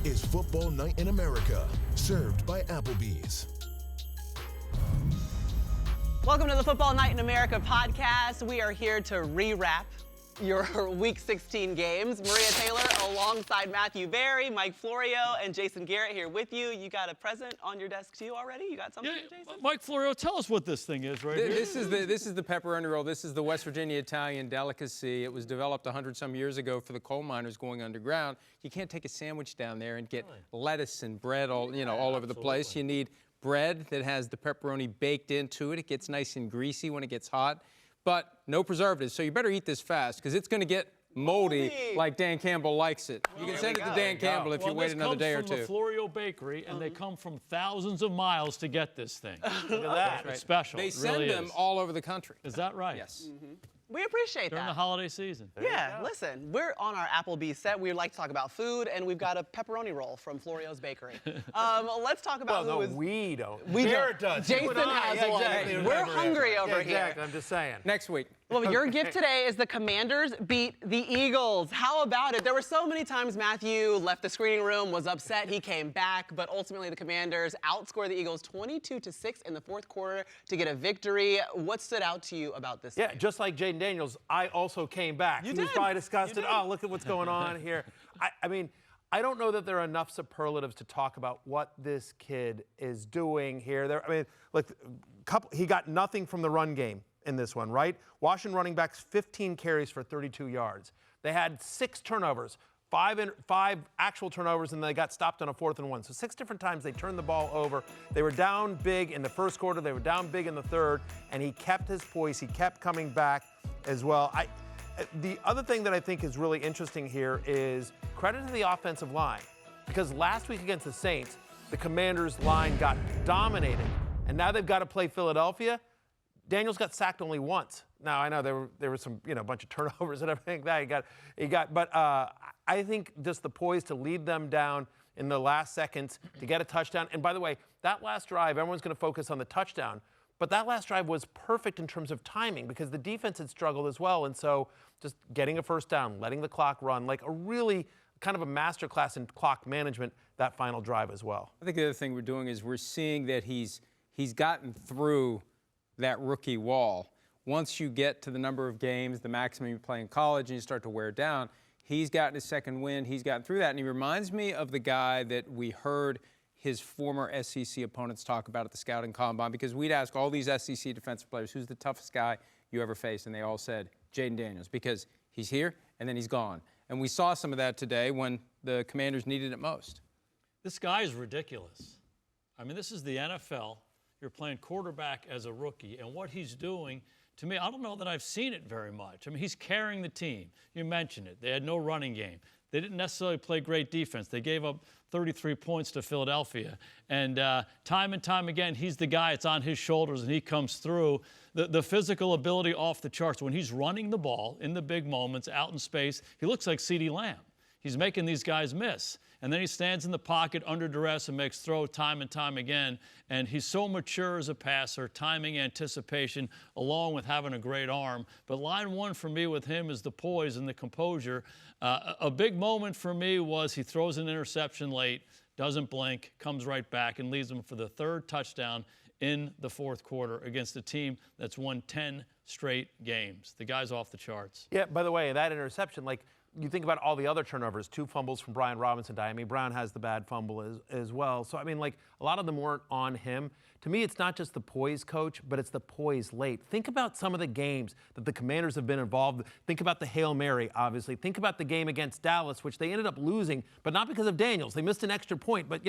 This is Football Night in America, served by Applebee's. Welcome to the Football Night in America podcast. We are here to rewrap your Week 16 games. Maria Taylor alongside Matthew Berry, Mike Florio, and Jason Garrett here with you. You got a present on your desk too already? You got something, Jason? Mike Florio, tell us what this thing is right here. This is the pepperoni roll. This is the West Virginia Italian delicacy. It was developed 100-some years ago for the coal miners going underground. You can't take a sandwich down there and get lettuce and bread all over the place. You need bread that has the pepperoni baked into it. It gets nice and greasy when it gets hot, but no preservatives. So you better eat this fast because it's going to get moldy like Dan Campbell likes it. You can send it to Dan Campbell if you wait another day or two. This comes from the Florio Bakery, and they come from thousands of miles to get this thing. Look at that. It's special. They send them all over the country. Is that right? Yes. We appreciate During that. the holiday season. Yeah, listen, we're on our Applebee's set. We like to talk about food, and we've got a pepperoni roll from Florio's Bakery. Let's talk about we don't. Garrett does. Jason has one. Exactly. We're hungry over here. Exactly, I'm just saying. Next week. Well, your gift today is the Commanders beat the Eagles. How about it? There were so many times Matthew left the screening room, was upset, he came back, but ultimately the Commanders outscored the Eagles 22-6 in the fourth quarter to get a victory. What stood out to you about this Yeah, game? just like Jaden Daniels, I also came back. You He was did. probably disgusted. You did. Oh, look at what's going on here. I mean, I don't know that there are enough superlatives to talk about what this kid is doing here. I mean, look, he got nothing from the run game in this one, right? Washington running backs, 15 carries for 32 yards. They had 6 turnovers, 5 actual turnovers, and they got stopped on a 4th and 1. So 6 different times they turned the ball over. They were down big in the first quarter. They were down big in the third, and he kept his poise. He kept coming back as well. The other thing that I think is really interesting here is credit to the offensive line, because last week against the Saints, the Commanders' line got dominated, and now they've got to play Philadelphia. Daniels got sacked only once. Now I know there were some bunch of turnovers and everything that he got, but I think just the poise to lead them down in the last seconds to get a touchdown. And by the way, that last drive, everyone's going to focus on the touchdown, but that last drive was perfect in terms of timing because the defense had struggled as well, and so just getting a first down, letting the clock run, like a really kind of a masterclass in clock management that final drive as well. I think the other thing we're doing is we're seeing that he's gotten through that rookie wall. Once you get to the number of games, the maximum you play in college, and you start to wear down, he's gotten his second win. He's gotten through that, and he reminds me of the guy that we heard his former SEC opponents talk about at the scouting combine, because we'd ask all these SEC defensive players, who's the toughest guy you ever faced? And they all said Jaden Daniels, because he's here and then he's gone. And we saw some of that today when the Commanders needed it most. This guy is ridiculous. I mean, this is the NFL. You're playing quarterback as a rookie, and what he's doing, to me, I don't know that I've seen it very much. I mean, he's carrying the team. You mentioned it. They had no running game. They didn't necessarily play great defense. They gave up 33 points to Philadelphia. And time and time again, he's the guy. It's on his shoulders, and he comes through. The physical ability off the charts. When he's running the ball in the big moments, out in space, he looks like CeeDee Lamb. He's making these guys miss. And then he stands in the pocket under duress and makes throw time and time again. And he's so mature as a passer, timing, anticipation, along with having a great arm. But line one for me with him is the poise and the composure. A big moment for me was he throws an interception late, doesn't blink, comes right back, and leads them for the 3rd touchdown in the 4th quarter against a team that's won 10 straight games. The guy's off the charts. Yeah, by the way, that interception, like, you think about all the other turnovers, 2 fumbles from Brian Robinson. Diami Brown has the bad fumble as well. So, I mean, like, a lot of them weren't on him. To me, it's not just the poise, coach, but it's the poise late. Think about some of the games that the Commanders have been involved. Think about the Hail Mary, obviously. Think about the game against Dallas, which they ended up losing, but not because of Daniels. They missed an extra point, but,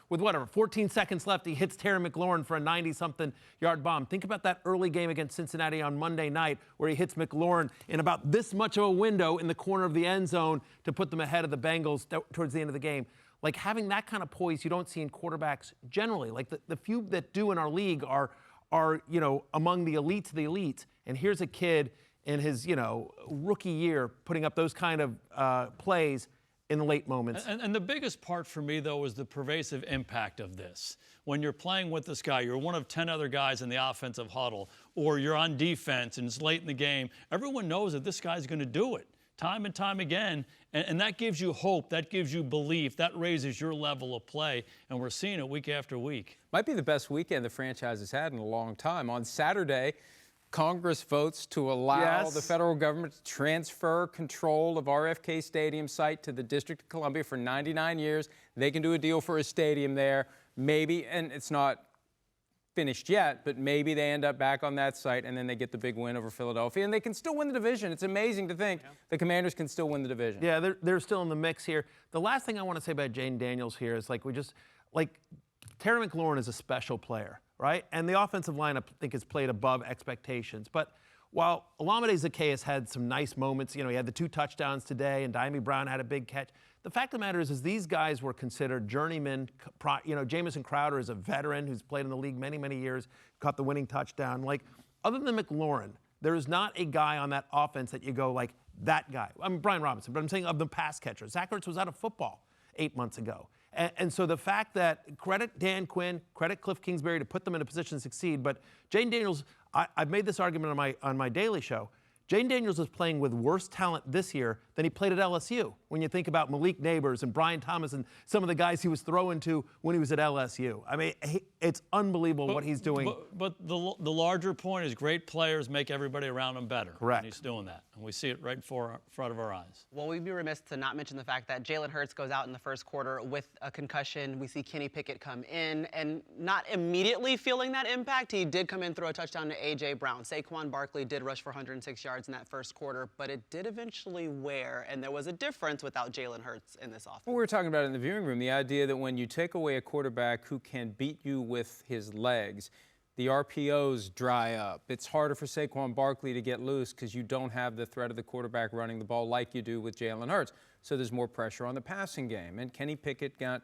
with 14 seconds left, he hits Terry McLaurin for a 90-something yard bomb. Think about that early game against Cincinnati on Monday night where he hits McLaurin in about this much of a window in the corner of the end zone to put them ahead of the Bengals towards the end of the game. Like, having that kind of poise you don't see in quarterbacks generally. Like, the few that do in our league are among the elites of the elites. And here's a kid in his, rookie year putting up those kind of plays in the late moments. And the biggest part for me, though, is the pervasive impact of this. When you're playing with this guy, you're one of 10 other guys in the offensive huddle, or you're on defense and it's late in the game, everyone knows that this guy's going to do it. time and time again, and that gives you hope, that gives you belief, that raises your level of play, and we're seeing it week after week. Might be the best weekend the franchise has had in a long time. On Saturday, Congress votes to allow the federal government to transfer control of RFK Stadium site to the District of Columbia for 99 years. They can do a deal for a stadium there. Maybe, and it's not finished yet, but maybe they end up back on that site and then they get the big win over Philadelphia and they can still win the division. It's amazing to think the Commanders can still win the division. Yeah, they're still in the mix here. The last thing I want to say about Jayden Daniels here is Terry McLaurin is a special player, right? And the offensive line, I think, has played above expectations. But while Olamide Zaccheaus had some nice moments, he had the 2 touchdowns today and Diami Brown had a big catch. The fact of the matter is these guys were considered journeymen. Jamison Crowder is a veteran who's played in the league many, many years, caught the winning touchdown. Other than McLaurin, there is not a guy on that offense that you go that guy. I'm Brian Robinson, but I'm saying of the pass catchers. Zach Ertz was out of football 8 months ago. And so the fact that credit Dan Quinn, credit Cliff Kingsbury to put them in a position to succeed, but Jayden Daniels, I've made this argument on my daily show. Jayden Daniels is playing with worse talent this year than he played at LSU. When you think about Malik Neighbors and Brian Thomas and some of the guys he was throwing to when he was at LSU. I mean, it's unbelievable what he's doing. But the larger point is great players make everybody around them better. Correct. And he's doing that. And we see it right in front of our eyes. Well, we'd be remiss to not mention the fact that Jalen Hurts goes out in the first quarter with a concussion. We see Kenny Pickett come in and not immediately feeling that impact. He did come in, throw a touchdown to A.J. Brown. Saquon Barkley did rush for 106 yards in that first quarter, but it did eventually wear, and there was a difference without Jalen Hurts in this offense. Well, we were talking about it in the viewing room, the idea that when you take away a quarterback who can beat you with his legs, the RPOs dry up. It's harder for Saquon Barkley to get loose because you don't have the threat of the quarterback running the ball like you do with Jalen Hurts. So there's more pressure on the passing game. And Kenny Pickett got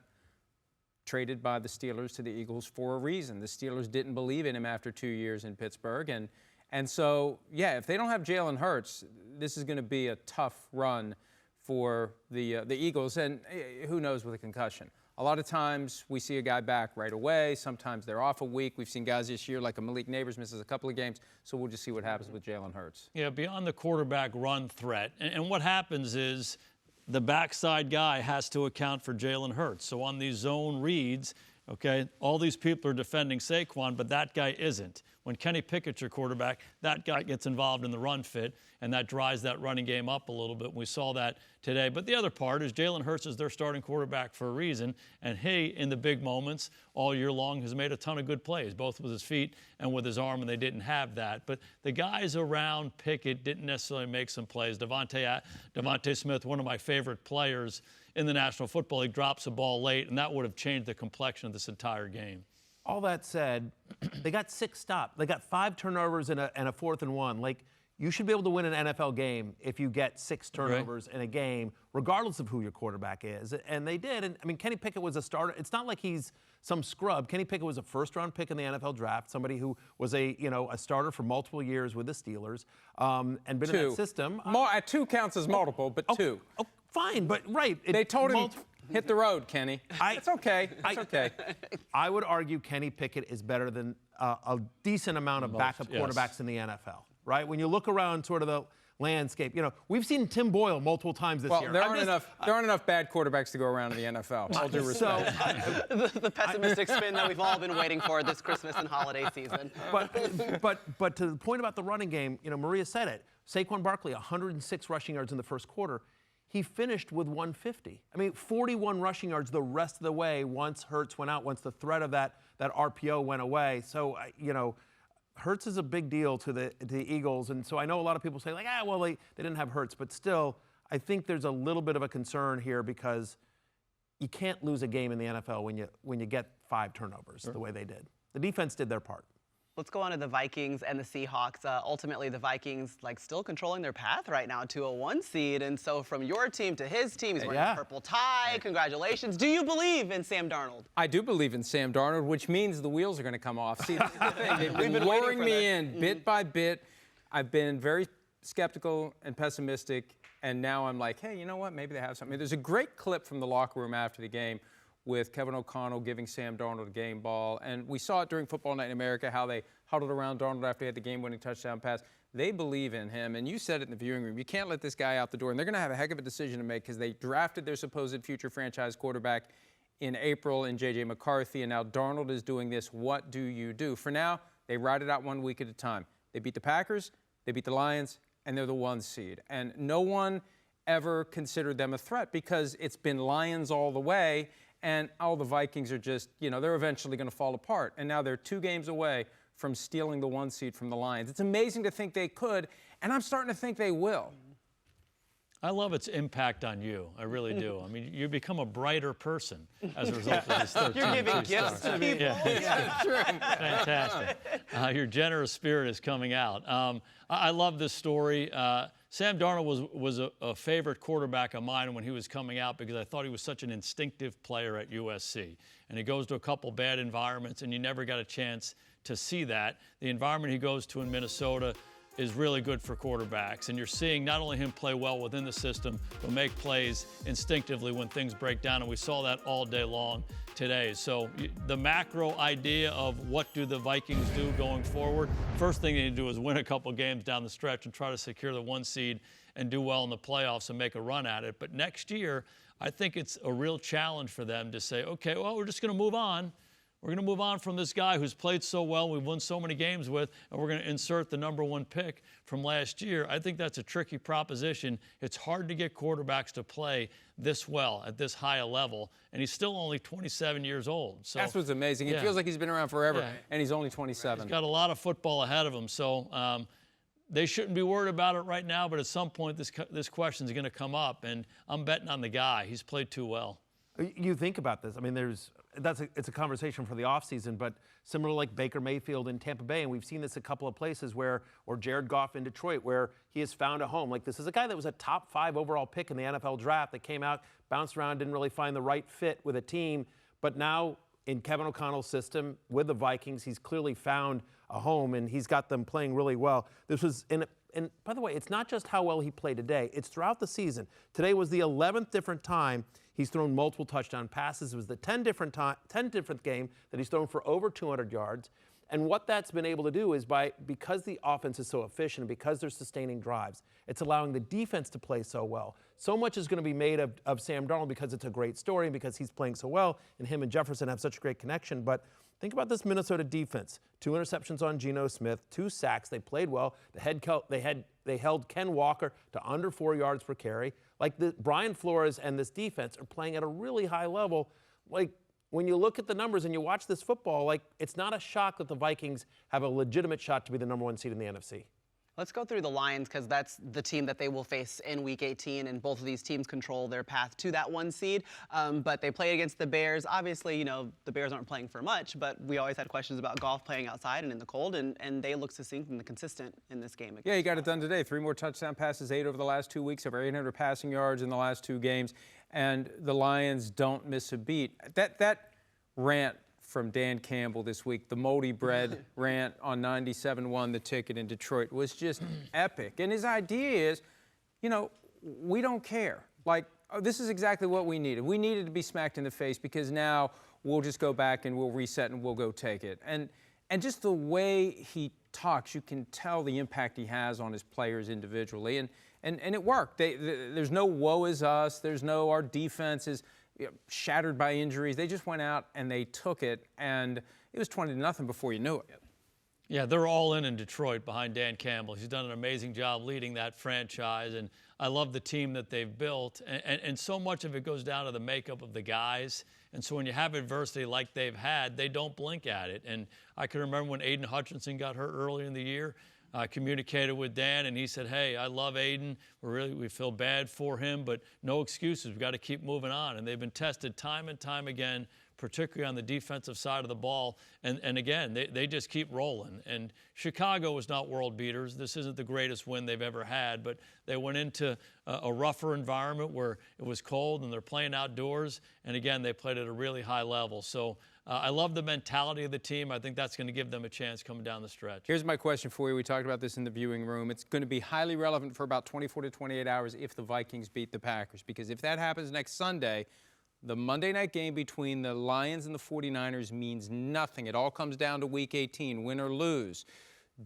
traded by the Steelers to the Eagles for a reason. The Steelers didn't believe in him after 2 years in Pittsburgh. And so, yeah, if they don't have Jalen Hurts, this is going to be a tough run for the Eagles. And who knows with a concussion. A lot of times we see a guy back right away. Sometimes they're off a week. We've seen guys this year like a Malik Neighbors misses a couple of games. So we'll just see what happens with Jalen Hurts. Yeah, beyond the quarterback run threat. And what happens is the backside guy has to account for Jalen Hurts. So on these zone reads, okay, all these people are defending Saquon, but that guy isn't. When Kenny Pickett's your quarterback, that guy gets involved in the run fit, and that dries that running game up a little bit. We saw that today. But the other part is Jalen Hurts is their starting quarterback for a reason, and he, in the big moments all year long, has made a ton of good plays, both with his feet and with his arm, and they didn't have that. But the guys around Pickett didn't necessarily make some plays. Devontae Smith, one of my favorite players in the National Football League, drops a ball late, and that would have changed the complexion of this entire game. All that said, they got 6 stops. They got 5 turnovers and a 4th and 1. You should be able to win an NFL game if you get 6 turnovers in a game, regardless of who your quarterback is. And they did. And I mean, Kenny Pickett was a starter. It's not like he's some scrub. Kenny Pickett was a first-round pick in the NFL draft, somebody who was a starter for multiple years with the Steelers and been in that system. 2 counts as multiple, but 2. Oh, fine, but right. They told him, hit the road, Kenny. It's okay. It's okay. I would argue Kenny Pickett is better than a decent amount of backup quarterbacks in the NFL, right? When you look around sort of the landscape, we've seen Tim Boyle multiple times this year. There aren't enough bad quarterbacks to go around in the NFL. All due respect. The pessimistic spin that we've all been waiting for this Christmas and holiday season. But to the point about the running game, Maria said it. Saquon Barkley, 106 rushing yards in the first quarter. He finished with 150. I mean, 41 rushing yards the rest of the way once Hurts went out, once the threat of that RPO went away. So, Hurts is a big deal to the Eagles. And so I know a lot of people say, they didn't have Hurts. But still, I think there's a little bit of a concern here because you can't lose a game in the NFL when you get 5 turnovers the way they did. The defense did their part. Let's go on to the Vikings and the Seahawks. Ultimately, the Vikings still controlling their path right now to a 1 seed. And so from your team to his team, he's wearing a purple tie. Congratulations. Do you believe in Sam Darnold? I do believe in Sam Darnold, which means the wheels are going to come off. See, this is the thing. They've been luring me in bit by bit. I've been very skeptical and pessimistic, and now I'm like, hey, you know what? Maybe they have something. There's a great clip from the locker room after the game with Kevin O'Connell giving Sam Darnold a game ball. And we saw it during Football Night in America, how they huddled around Darnold after he had the game-winning touchdown pass. They believe in him, and you said it in the viewing room. You can't let this guy out the door, and they're going to have a heck of a decision to make because they drafted their supposed future franchise quarterback in April in J.J. McCarthy, and now Darnold is doing this. What do you do? For now, they ride it out 1 week at a time. They beat the Packers, they beat the Lions, and they're the 1 seed. And no one ever considered them a threat because it's been Lions all the way, and all the Vikings are just, they're eventually going to fall apart. And now they're 2 games away from stealing the 1 seed from the Lions. It's amazing to think they could, and I'm starting to think they will. I love its impact on you. I really do. I mean, you become a brighter person as a result of this 13. You're giving gifts to people. Yeah, true. Fantastic. Your generous spirit is coming out. I love this story. Sam Darnold was a favorite quarterback of mine when he was coming out because I thought he was such an instinctive player at USC. And he goes to a couple bad environments, and you never got a chance to see that. The environment he goes to in Minnesota is really good for quarterbacks. And you're seeing not only him play well within the system, but make plays instinctively when things break down. And we saw that all day long today. So the macro idea of what do the Vikings do going forward, first thing they need to do is win a couple games down the stretch and try to secure the 1 seed and do well in the playoffs and make a run at it. But next year, I think it's a real challenge for them to say, okay, well, we're just going to move on. We're going to move on from this guy who's played so well, we've won so many games with, and we're going to insert the #1 pick from last year. I think that's a tricky proposition. It's hard to get quarterbacks to play this well at this high a level, and he's still only 27 years old. So that's what's amazing. It feels like he's been around forever, and he's only 27. He's got a lot of football ahead of him, so they shouldn't be worried about it right now, but at some point this question is going to come up, and I'm betting on the guy. He's played too well. You think about this. I mean, it's a conversation for the offseason, but similar like Baker Mayfield in Tampa Bay, and we've seen this a couple of places or Jared Goff in Detroit, where he has found a home. Like, this is a guy that was a top 5 overall pick in the NFL draft that came out, bounced around, didn't really find the right fit with a team, but now in Kevin O'Connell's system with the Vikings, he's clearly found a home, and he's got them playing really well. This was and by the way, it's not just how well he played today. It's throughout the season. Today was the 11th different time he's thrown multiple touchdown passes. It was the 10th different game that he's thrown for over 200 yards. And what that's been able to do is because the offense is so efficient and because they're sustaining drives, it's allowing the defense to play so well. So much is going to be made of Sam Darnold because it's a great story and because he's playing so well, and him and Jefferson have such a great connection. But think about this Minnesota defense. 2 interceptions on Geno Smith, 2 sacks. They played well. They held Ken Walker to under 4 yards per carry. Like, Brian Flores and this defense are playing at a really high level. Like, when you look at the numbers and you watch this football, like, it's not a shock that the Vikings have a legitimate shot to be the #1 seed in the NFC. Let's go through the Lions because that's the team that they will face in Week 18, and both of these teams control their path to that 1 seed. But they play against the Bears. Obviously, the Bears aren't playing for much, but we always had questions about Goff playing outside and in the cold, and they look succinct and consistent in this game. Yeah, he got it done today. 3 more touchdown passes, 8 over the last 2 weeks, over 800 passing yards in the last 2 games, and the Lions don't miss a beat. That rant from Dan Campbell this week, the moldy bread rant on 97.1 The Ticket in Detroit, was just epic. And his idea is, we don't care. Like, this is exactly what we needed. We needed to be smacked in the face because now we'll just go back and we'll reset and we'll go take it. And just the way he talks, you can tell the impact he has on his players individually. And it worked. There's no woe is us. There's no our defense is shattered by injuries. They just went out and they took it, and it was 20-0 before you knew it. Yeah, they're all in Detroit behind Dan Campbell. He's done an amazing job leading that franchise, and I love the team that they've built. And so much of it goes down to the makeup of the guys. And so when you have adversity like they've had, they don't blink at it. And I can remember when Aiden Hutchinson got hurt earlier in the year. I communicated with Dan, and he said, hey, I love Aiden. We feel bad for him, but no excuses. We've got to keep moving on. And they've been tested time and time again, particularly on the defensive side of the ball. And again, they just keep rolling. And Chicago was not world beaters. This isn't the greatest win they've ever had, but they went into a rougher environment where it was cold and they're playing outdoors. And again, they played at a really high level. So I love the mentality of the team. I think that's going to give them a chance coming down the stretch. Here's my question for you. We talked about this in the viewing room. It's going to be highly relevant for about 24 to 28 hours if the Vikings beat the Packers. Because if that happens next Sunday, the Monday night game between the Lions and the 49ers means nothing. It all comes down to Week 18, win or lose.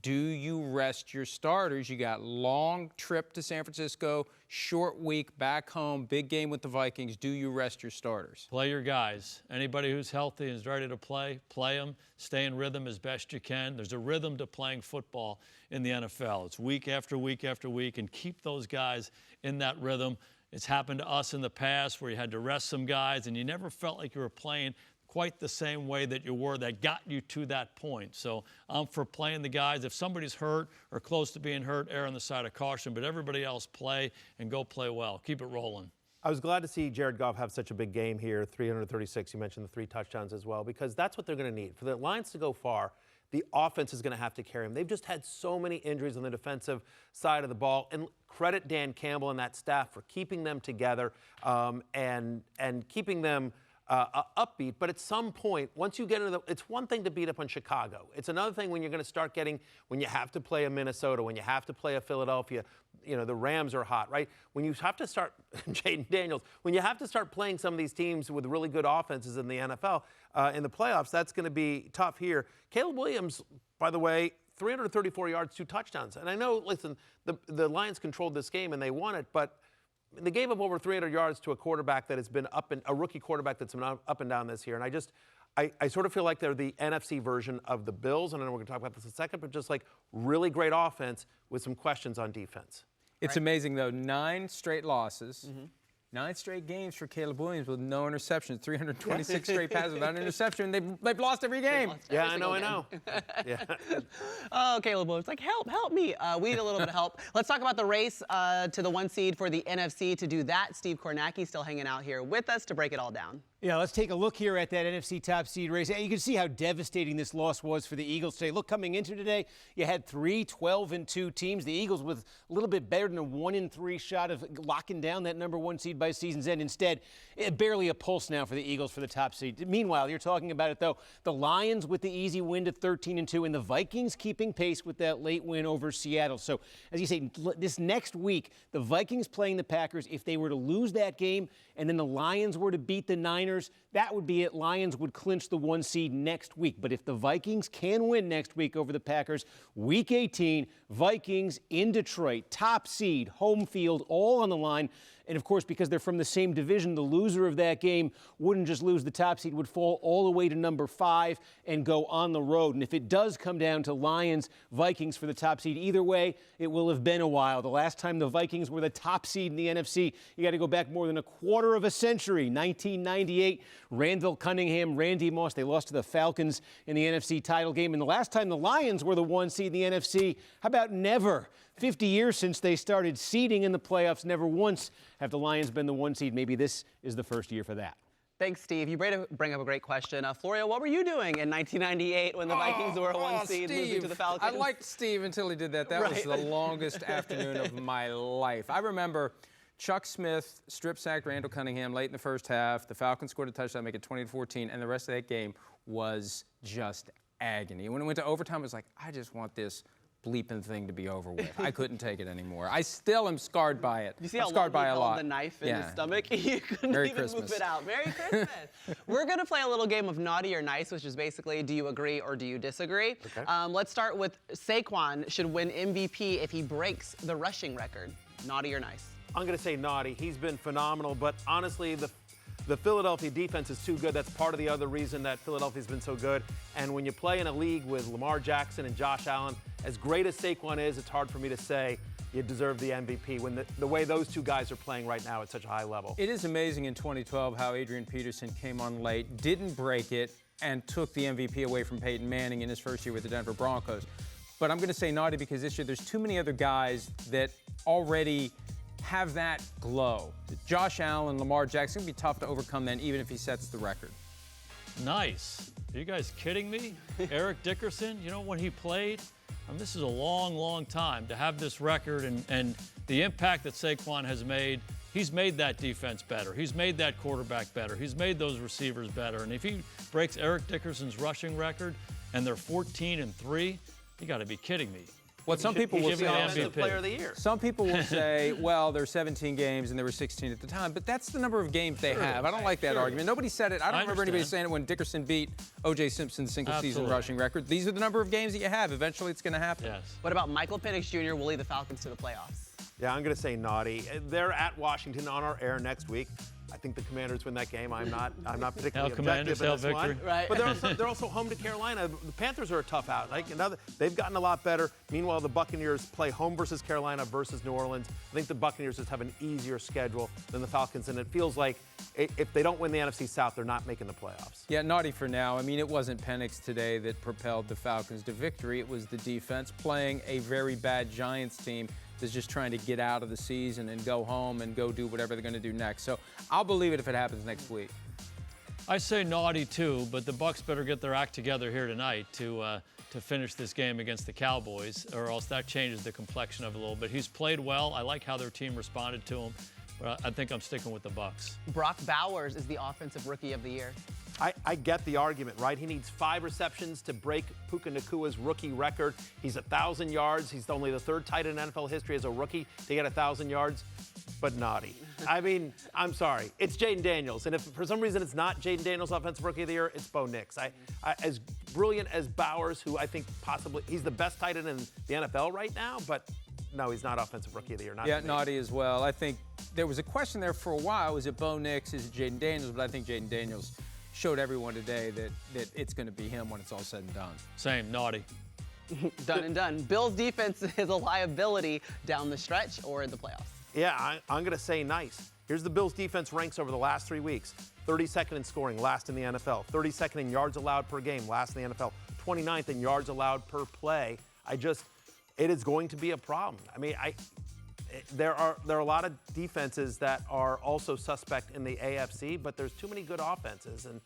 Do you rest your starters? You got long trip to San Francisco, short week back home, big game with the Vikings. Do you rest your starters? Play your guys. Anybody who's healthy and is ready to play them. Stay in rhythm as best you can. There's a rhythm to playing football in the NFL. It's week after week after week, and keep those guys in that rhythm. It's happened to us in the past where you had to rest some guys, and you never felt like you were playing quite the same way that you were that got you to that point. So I'm for playing the guys. If somebody's hurt or close to being hurt, err on the side of caution, but everybody else play and go play well. Keep it rolling. I was glad to see Jared Goff have such a big game here, 336. You mentioned the 3 touchdowns as well, because that's what they're going to need. For the Lions to go far, the offense is going to have to carry them. They've just had so many injuries on the defensive side of the ball. And credit Dan Campbell and that staff for keeping them together and keeping them upbeat. But at some point, once you get into it's one thing to beat up on Chicago. It's another thing when you're going to start when you have to play a Minnesota, when you have to play a Philadelphia. You know, the Rams are hot, right? When you have to start, Jaden Daniels, when you have to start playing some of these teams with really good offenses in the NFL, in the playoffs, that's going to be tough here. Caleb Williams, by the way, 334 yards, 2 touchdowns. And I know, listen, the Lions controlled this game and they won it, but they gave up over 300 yards to a quarterback that has been a rookie quarterback that's been up and down this year. And I sort of feel like they're the NFC version of the Bills, and I know we're going to talk about this in a second, but just like really great offense with some questions on defense. It's amazing, though. 9 straight losses, 9 straight games for Caleb Williams with no interceptions, 326 straight passes without an interception. They've lost every game. Yeah, I know. Yeah. Oh, Caleb Williams, like, help me. We need a little bit of help. Let's talk about the race to the 1 seed for the NFC. To do that, Steve Kornacki still hanging out here with us to break it all down. Yeah, let's take a look here at that NFC top seed race. You can see how devastating this loss was for the Eagles today. Look, coming into today, you had 3 12-2 teams. The Eagles with a little bit better than a 1-3 shot of locking down that number 1 seed by season's end. Instead, barely a pulse now for the Eagles for the top seed. Meanwhile, you're talking about it, though, the Lions with the easy win to 13-2, and the Vikings keeping pace with that late win over Seattle. So, as you say, this next week, the Vikings playing the Packers. If they were to lose that game and then the Lions were to beat the Niners, that would be it. Lions would clinch the 1 seed next week. But if the Vikings can win next week over the Packers, Week 18, Vikings in Detroit, top seed, home field, all on the line. And, of course, because they're from the same division, the loser of that game wouldn't just lose the top seed, would fall all the way to number 5 and go on the road. And if it does come down to Lions, Vikings for the top seed, either way, it will have been a while. The last time the Vikings were the top seed in the NFC, you got to go back more than a quarter of a century. 1998, Randall Cunningham, Randy Moss, they lost to the Falcons in the NFC title game. And the last time the Lions were the 1 seed in the NFC, how about never? 50 years since they started seeding in the playoffs, never once have the Lions been the 1 seed. Maybe this is the first year for that. Thanks, Steve. You bring up a great question. Florio, what were you doing in 1998 when the Vikings were a 1 seed losing to the Falcons? I liked Steve until he did that. That was the longest afternoon of my life. I remember Chuck Smith strip-sacked Randall Cunningham late in the first half. The Falcons scored a touchdown, make it 20-14, and the rest of that game was just agony. When it went to overtime, it was like, I just want this bleeping thing to be over with. I couldn't take it anymore. I still am scarred by it. You see how long he held the knife in his stomach? You couldn't Merry even Christmas. move it out. Merry Christmas. We're going to play a little game of naughty or nice, which is basically, do you agree or do you disagree? Okay. Let's start with Saquon should win MVP if he breaks the rushing record. Naughty or nice? I'm going to say naughty. He's been phenomenal, but honestly, the Philadelphia defense is too good. That's part of the other reason that Philadelphia's been so good. And when you play in a league with Lamar Jackson and Josh Allen, as great as Saquon is, it's hard for me to say you deserve the MVP when the way those two guys are playing right now at such a high level. It is amazing in 2012 how Adrian Peterson came on late, didn't break it, and took the MVP away from Peyton Manning in his first year with the Denver Broncos. But I'm going to say naughty because this year there's too many other guys that already have that glow. Josh Allen, Lamar Jackson, it'll be tough to overcome then, even if he sets the record. Nice. Are you guys kidding me? Eric Dickerson, you know, when he played, this is a long, long time to have this record and the impact that Saquon has made. He's made that defense better. He's made that quarterback better. He's made those receivers better. And if he breaks Eric Dickerson's rushing record and they're 14-3, you got to be kidding me. What some people will Give say, him the Offensive MVP. Player of the Year. some people will say, well, there are 17 games and there were 16 at the time, but that's the number of games they have. I don't like that argument. Nobody said it. I don't remember anybody saying it when Dickerson beat O.J. Simpson's single-season Absolutely. rushing record. These are the number of games that you have. Eventually, it's going to happen. Yes. What about Michael Penix Jr. will lead the Falcons to the playoffs? Yeah, I'm going to say naughty. They're at Washington on our air next week. I think the Commanders win that game. I'm not particularly Hail Commanders, objective in hail this victory. one. Right. But they're also home to Carolina. The Panthers are a tough out. They've gotten a lot better. Meanwhile, the Buccaneers play home versus Carolina versus New Orleans. I think the Buccaneers just have an easier schedule than the Falcons, and it feels like if they don't win the NFC South, they're not making the playoffs. Yeah, naughty for now. I mean, it wasn't Penix today that propelled the Falcons to victory. It was the defense playing a very bad Giants team that's just trying to get out of the season and go home and go do whatever they're going to do next. So I'll believe it if it happens next week. I say naughty too, but the Bucks better get their act together here tonight to finish this game against the Cowboys, or else that changes the complexion of it a little bit. He's played well. I like how their team responded to him, but I think I'm sticking with the Bucks. Brock Bowers is the Offensive Rookie of the Year. I get the argument, right? He needs 5 receptions to break Puka Nakua's rookie record. He's 1,000 yards. He's only the 3rd tight end in NFL history as a rookie to get 1,000 yards, but naughty. I mean, I'm sorry. It's Jaden Daniels, and if for some reason it's not Jaden Daniels Offensive Rookie of the Year, it's Bo Nix. As brilliant as Bowers, who I think possibly he's the best tight end in the NFL right now, but no, he's not Offensive Rookie of the Year. Not Yeah, for me. naughty as well. I think there was a question there for a while. Is it Bo Nix? Is it Jaden Daniels? But I think Jaden Daniels showed everyone today that it's going to be him when it's all said and done. Same, naughty. Done and done. Bills defense is a liability down the stretch or in the playoffs. Yeah, I'm going to say nice. Here's the Bills' defense ranks over the last 3 weeks. 32nd in scoring, last in the NFL. 32nd in yards allowed per game, last in the NFL. 29th in yards allowed per play. It is going to be a problem. I mean, there are a lot of defenses that are also suspect in the AFC, but there's too many good offenses, and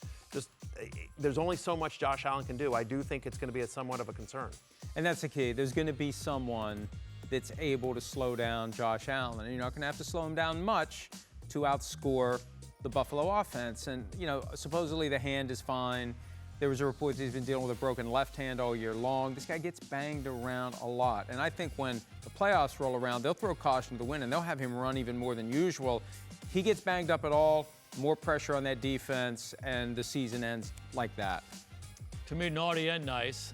there's only so much Josh Allen can do. I do think it's going to be somewhat of a concern. And that's the key. There's going to be someone that's able to slow down Josh Allen. And you're not going to have to slow him down much to outscore the Buffalo offense. And, supposedly the hand is fine. There was a report that he's been dealing with a broken left hand all year long. This guy gets banged around a lot. And I think when the playoffs roll around, they'll throw caution to the wind, and they'll have him run even more than usual. He gets banged up at all, more pressure on that defense, and the season ends like that. To me, naughty and nice.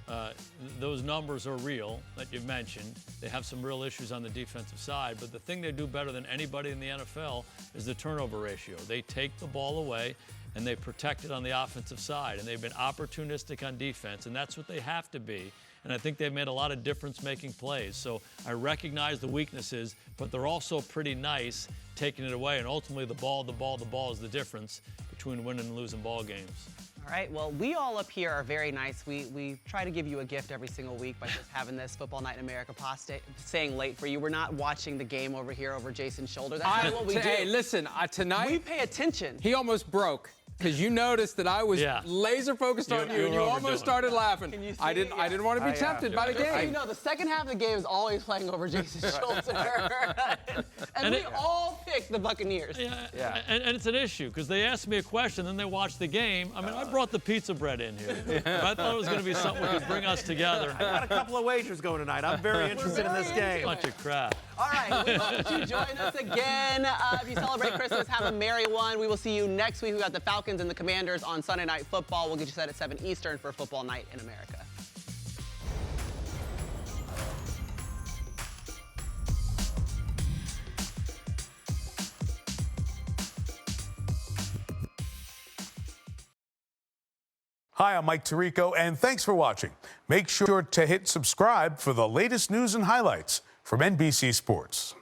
Those numbers are real that you've mentioned. They have some real issues on the defensive side, but the thing they do better than anybody in the NFL is the turnover ratio. They take the ball away and they protect it on the offensive side, and they've been opportunistic on defense, and that's what they have to be. And I think they've made a lot of difference-making plays. So I recognize the weaknesses, but they're also pretty nice taking it away, and ultimately the ball is the difference between winning and losing ball games. All right, well, we all up here are very nice. We try to give you a gift every single week by just having this Football Night in America staying late for you. We're not watching the game over here over Jason's shoulder. That's not what we do. Hey, listen, tonight We pay attention. he almost broke. Because you noticed that I was laser focused on you, and you almost started laughing. Can you see I didn't want to be tempted by the game. The second half of the game is always playing over Jason's shoulder. and we all picked the Buccaneers. Yeah. And it's an issue because they asked me a question, then they watched the game. I mean, I brought the pizza bread in here. I thought it was going to be something that could bring us together. I got a couple of wagers going tonight. I'm very interested in this game. Bunch of crap. All right, we hope you join us again. If you celebrate Christmas, have a merry one. We will see you next week. We got the Falcons and the Commanders on Sunday Night Football. We'll get you set at 7 Eastern for Football Night in America. Hi, I'm Mike Tirico, and thanks for watching. Make sure to hit subscribe for the latest news and highlights from NBC Sports.